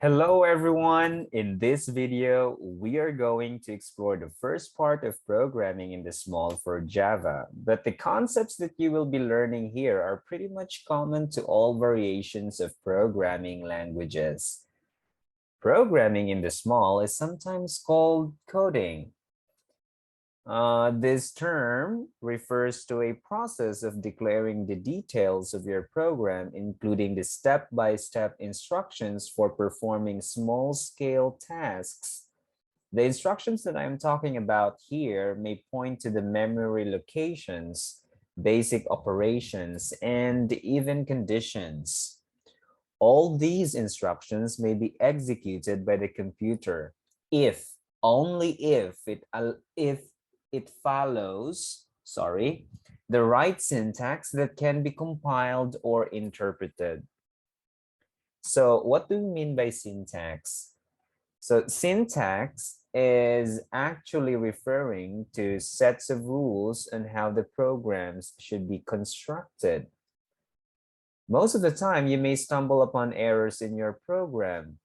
Hello everyone! In this video, we are going to explore the first part of programming in the small for Java. But the concepts that you will be learning here are pretty much common to all variations of programming languages. Programming in the small is sometimes called coding. This term refers to a process of declaring the details of your program, including the step-by-step instructions for performing small-scale tasks. The instructions that I'm talking about here may point to the memory locations, basic operations, and even conditions. All these instructions may be executed by the computer if, only if it follows, the right syntax that can be compiled or interpreted. So what do we mean by syntax? So syntax is actually referring to sets of rules on how the programs should be constructed. Most of the time, you may stumble upon errors in your program.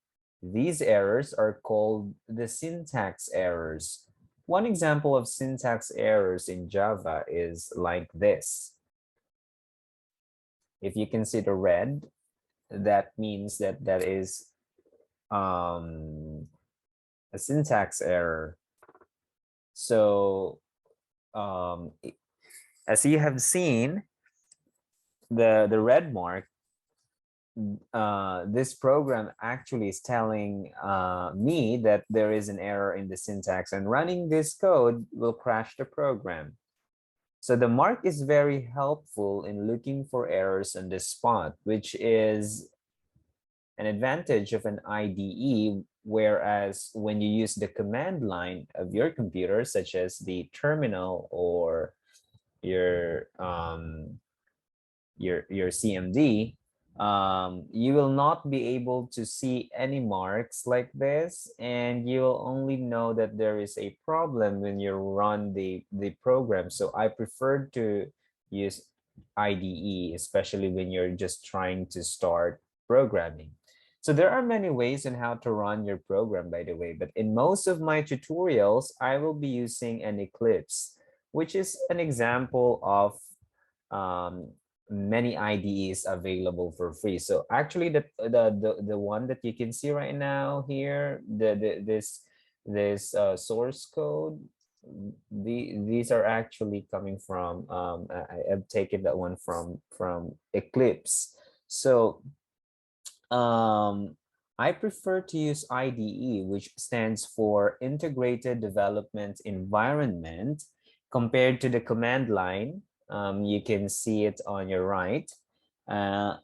These errors are called the syntax errors. One example of syntax errors in Java is like this. If you can see the red, that means that that is a syntax error. So as you have seen, the red mark, this program actually is telling me that there is an error in the syntax, and running this code will crash the program. So the mark is very helpful in looking for errors on the spot, which is an advantage of an IDE, whereas when you use the command line of your computer, such as the terminal or your CMD, you will not be able to see any marks like this, and you will only know that there is a problem when you run the program. So I prefer to use IDE, especially when you're just trying to start programming. So there are many ways on how to run your program, by the way, but in most of my tutorials, I will be using an Eclipse, which is an example of um, many IDEs available for free. So actually the one that you can see right now here, this source code, these are actually coming from I've taken that one from Eclipse. So I prefer to use IDE, which stands for Integrated Development Environment, compared to the command line. You can see it on your right. Uh,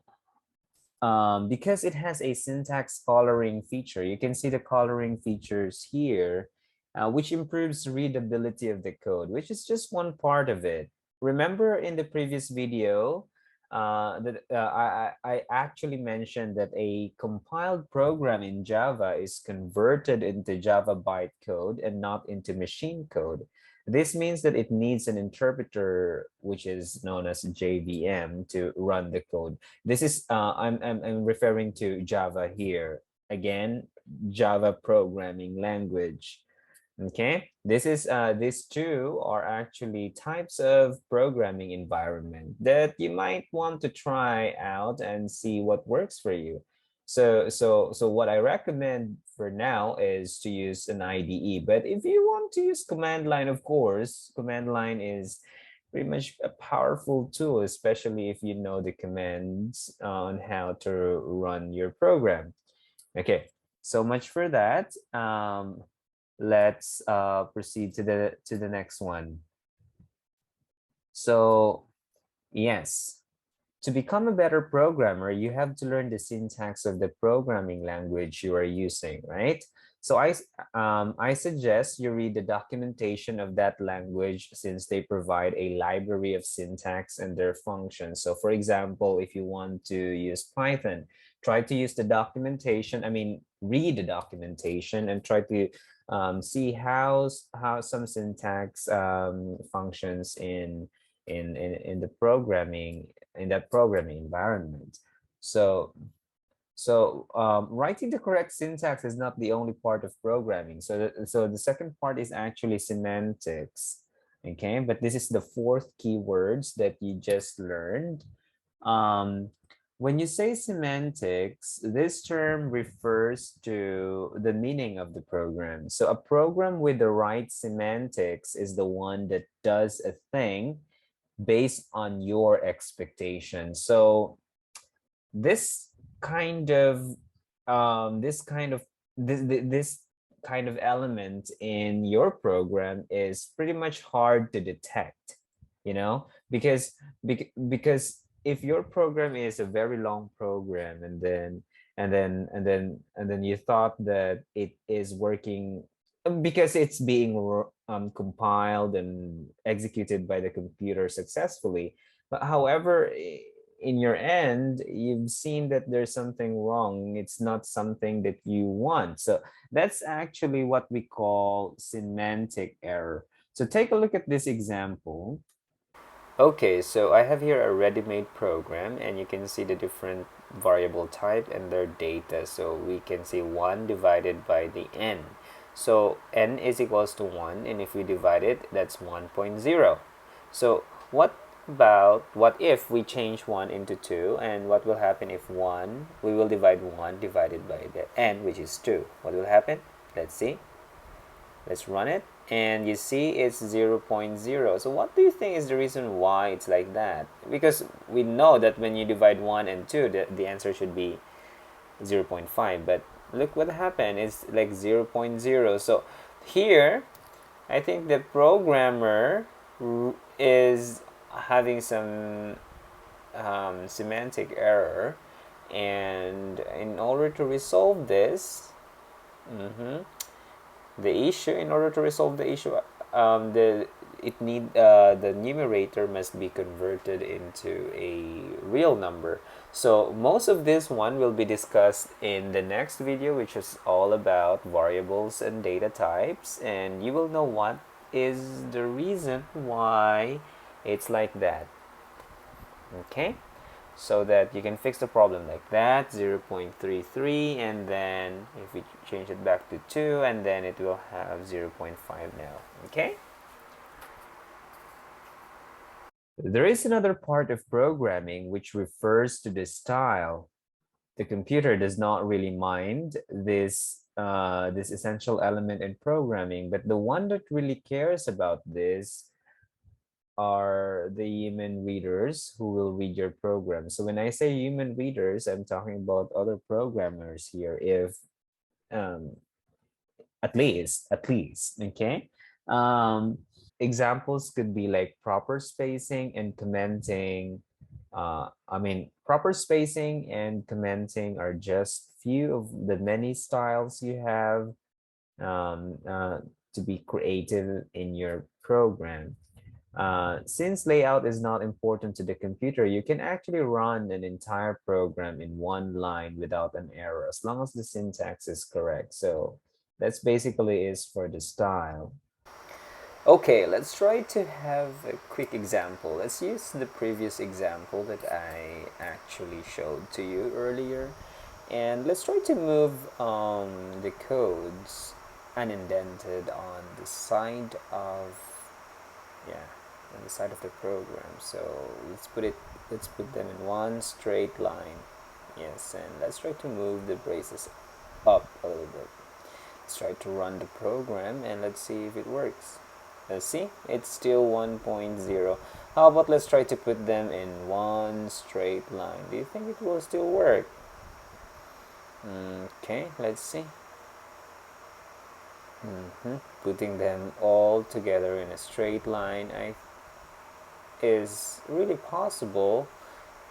because it has a syntax coloring feature. You can see the coloring features here, which improves readability of the code, which is just one part of it. Remember in the previous video, I actually mentioned that a compiled program in Java is converted into Java bytecode and not into machine code. This means that it needs an interpreter, which is known as JVM, to run the code. This is I'm referring to Java here. Again, Java programming language. Okay, this is these two are actually types of programming environment that you might want to try out and see what works for you. So what I recommend for now is to use an IDE. But if you want to use command line, of course, command line is pretty much a powerful tool, especially if you know the commands on how to run your program. Okay, so much for that. Let's proceed to the next one. So yes, to become a better programmer, you have to learn the syntax of the programming language you are using, right? So I suggest you read the documentation of that language, since they provide a library of syntax and their functions. So for example, if you want to use Python, try to use the documentation, read the documentation and try to see how some syntax functions in the programming, in that programming environment. So So writing the correct syntax is not the only part of programming. So the second part is actually semantics. Okay, but this is the fourth keywords that you just learned. Um, when you say semantics, this term refers to the meaning of the program. So a program with the right semantics is the one that does a thing based on your expectations. So this kind of this kind of this kind of element in your program is pretty much hard to detect, you know, because if your program is a very long program and then you thought that it is working because it's being compiled and executed by the computer successfully, but however in your end, you've seen that there's something wrong. It's not something that you want. So that's actually what we call semantic error. So take a look at this example. Okay, so I have here a ready-made program and you can see the different variable type and their data. So we can see 1 divided by the n. So n is equals to 1, and if we divide it, that's 1.0. So what if we change 1 into 2, and what will happen if we will divide 1 divided by the n, which is 2. What will happen? Let's see. Let's run it, and you see it's 0.0. So what do you think is the reason why it's like that? Because we know that when you divide 1 and 2, the answer should be 0.5, but look what happened. It's like 0.0. So here I think the programmer is having some semantic error, and in order to resolve this, in order to resolve the issue, the numerator must be converted into a real number. So most of this one will be discussed in the next video, which is all about variables and data types, and you will know what is the reason why it's like that. Okay, so that you can fix the problem like that, 0.33, and then if we change it back to 2, and then it will have 0.5 now. Okay, there is another part of programming which refers to the style. The computer does not really mind this essential element in programming, but the one that really cares about this are the human readers who will read your program. So when I say human readers, I'm talking about other programmers here. If um, at least, okay. Um, Examples could be like proper spacing and commenting. Proper spacing and commenting are just few of the many styles you have um, uh, to be creative in your program. Since layout is not important to the computer, you can actually run an entire program in one line without an error, as long as the syntax is correct. So that's basically is for the style. Okay, let's try to have a quick example. Let's use the previous example that I actually showed to you earlier. And let's try to move the codes unindented on the side of, yeah, on the side of the program. So let's put them in one straight line. Yes, and let's try to move the braces up a little bit. Let's try to run the program and let's see if it works. Let's see, it's still 1.0. How about let's try to put them in one straight line? Do you think it will still work? Okay, let's see. Putting them all together in a straight line is really possible,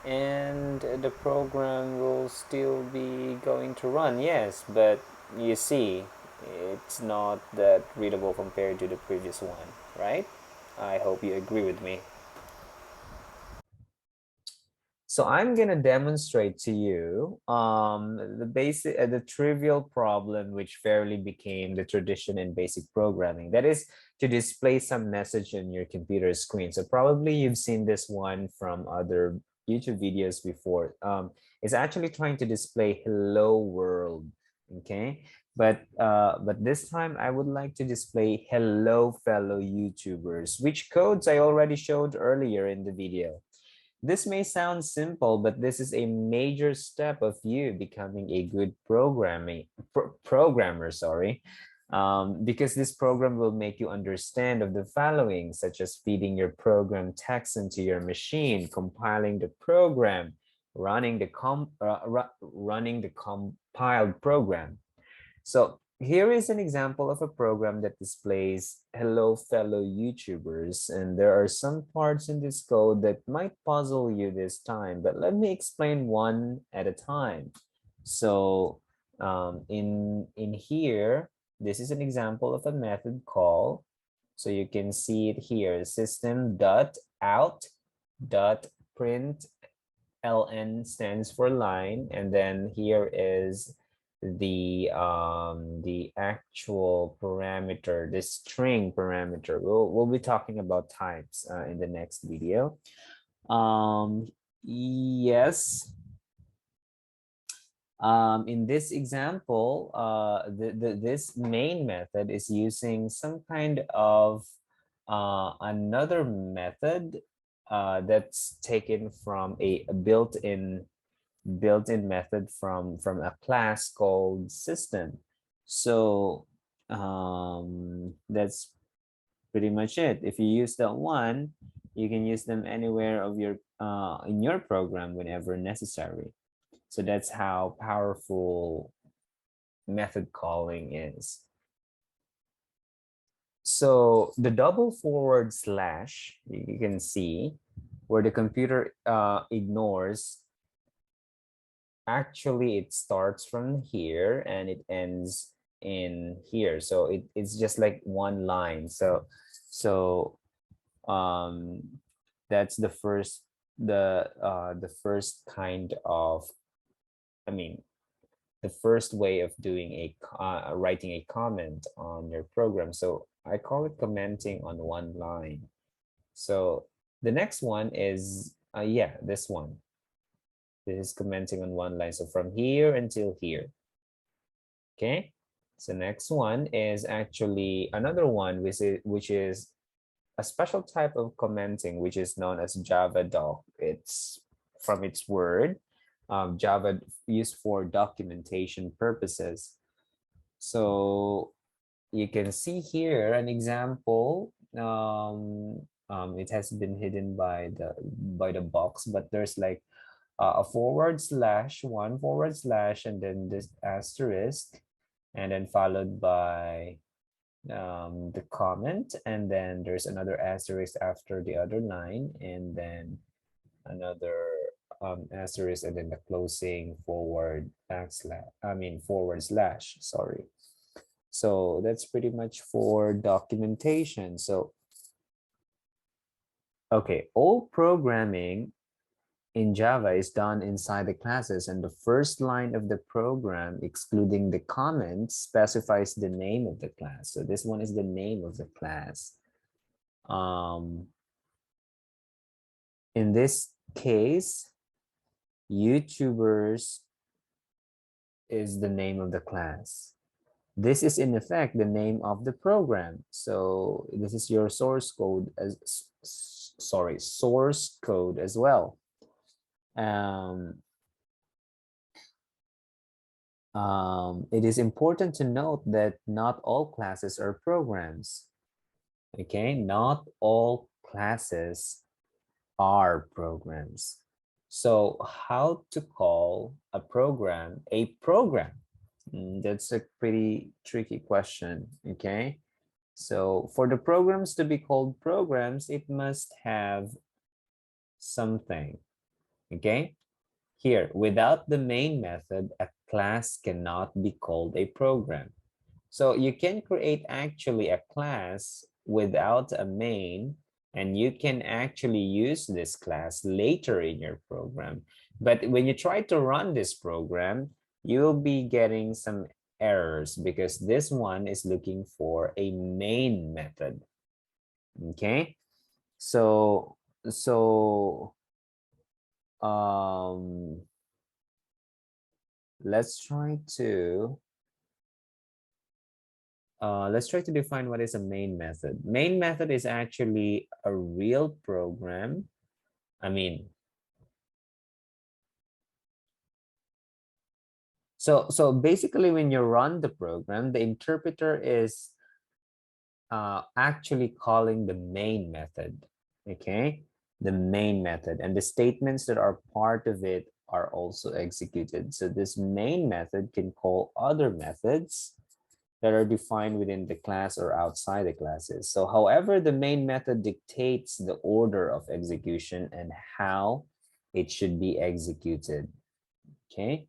and the program will still be going to run. Yes, but you see, it's not that readable compared to the previous one, right? I hope you agree with me. So I'm gonna demonstrate to you the trivial problem which fairly became the tradition in basic programming. That is to display some message on your computer screen. So probably you've seen this one from other YouTube videos before. It's actually trying to display hello world, okay? But this time I would like to display hello fellow YouTubers, which codes I already showed earlier in the video. This may sound simple, but this is a major step of you becoming a good programmer, sorry. Because this program will make you understand of the following, such as feeding your program text into your machine, compiling the program, running the compiled program. So here is an example of a program that displays hello fellow YouTubers, and there are some parts in this code that might puzzle you this time, but let me explain one at a time. So in here, this is an example of a method call. So you can see it here, system.out.println stands for line, and then here is the actual parameter, the string parameter. We'll be talking about types in the next video. Yes. In this example, this main method is using some kind of another method that's taken from a built-in method from a class called system. So that's pretty much it. If you use that one, you can use them anywhere of your in your program whenever necessary. So that's how powerful method calling is. So the double forward slash, you can see where the computer ignores. Actually, it starts from here and it ends in here. So it's just like one line. So that's the first kind of, I mean, the first way of doing writing a comment on your program. So I call it commenting on one line. So the next one is yeah, this one. This is commenting on one line. So from here until here. Okay. So next one is actually another one, which is a special type of commenting, which is known as Java doc. It's from its word, Java used for documentation purposes. So you can see here an example. It has been hidden by the box, but there's like a forward slash, one forward slash, and then this asterisk, and then followed by the comment, and then there's another asterisk after the other line, and then another asterisk, and then the closing forward slash, sorry. So that's pretty much for documentation. So okay, all programming in Java is done inside the classes, and the first line of the program, excluding the comments, specifies the name of the class. So this one is the name of the class. In this case, YouTubers is the name of the class. This is in effect the name of the program. So this is your source code source code as well. It is important to note that not all classes are programs. Okay, not all classes are programs. So how to call a program a program? That's a pretty tricky question, okay? So for the programs to be called programs, it must have something, okay? Here, without the main method, a class cannot be called a program. So you can create actually a class without a main, and you can actually use this class later in your program. But when you try to run this program, you'll be getting some errors because this one is looking for a main method. Okay, so let's try to define what is a main method. Main method is actually a real program. I mean, so basically when you run the program, the interpreter is actually calling the main method, okay? The main method, and the statements that are part of it are also executed. So this main method can call other methods that are defined within the class or outside the classes. So however, the main method dictates the order of execution and how it should be executed, okay?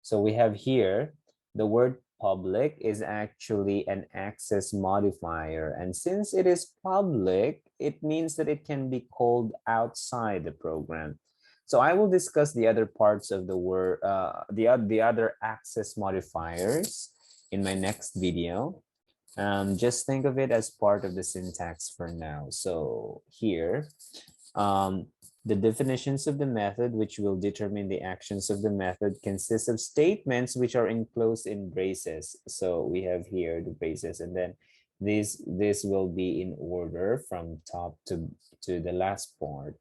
So we have here, the word public is actually an access modifier. And since it is public, it means that it can be called outside the program. So I will discuss the other parts of the word, the other access modifiers in my next video. Just think of it as part of the syntax for now. So here, um, the definitions of the method, which will determine the actions of the method, consists of statements which are enclosed in braces. So we have here the braces, and then this will be in order from top to the last part.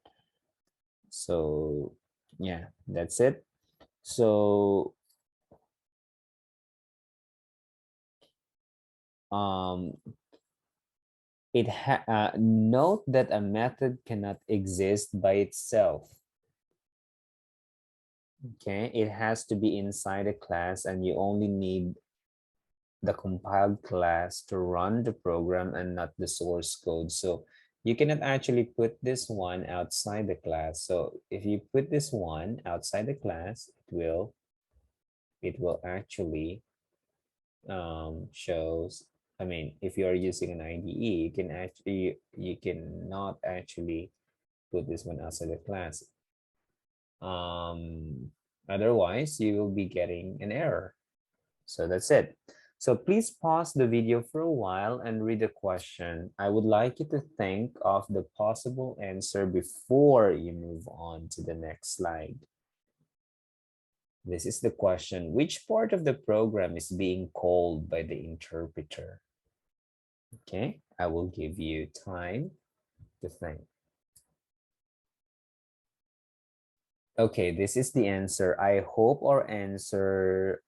So yeah, that's it. So note that a method cannot exist by itself. Okay, it has to be inside a class, and you only need the compiled class to run the program and not the source code. So you cannot actually put this one outside the class. So if you put this one outside the class, it will actually shows. I mean, if you are using an IDE, you cannot actually put this one outside the class. Otherwise you will be getting an error. So that's it. So please pause the video for a while and read the question. I would like you to think of the possible answer before you move on to the next slide. This is the question. Which part of the program is being called by the interpreter? Okay, I will give you time to think. Okay, this is the answer. I hope our answers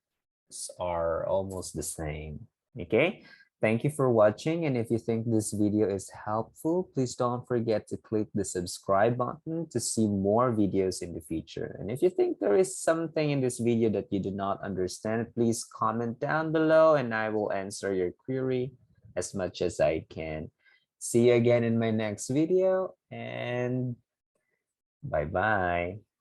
are almost the same. Okay, thank you for watching. And if you think this video is helpful, please don't forget to click the subscribe button to see more videos in the future. And if you think there is something in this video that you do not understand, please comment down below and I will answer your query as much as I can. See you again in my next video, and bye-bye.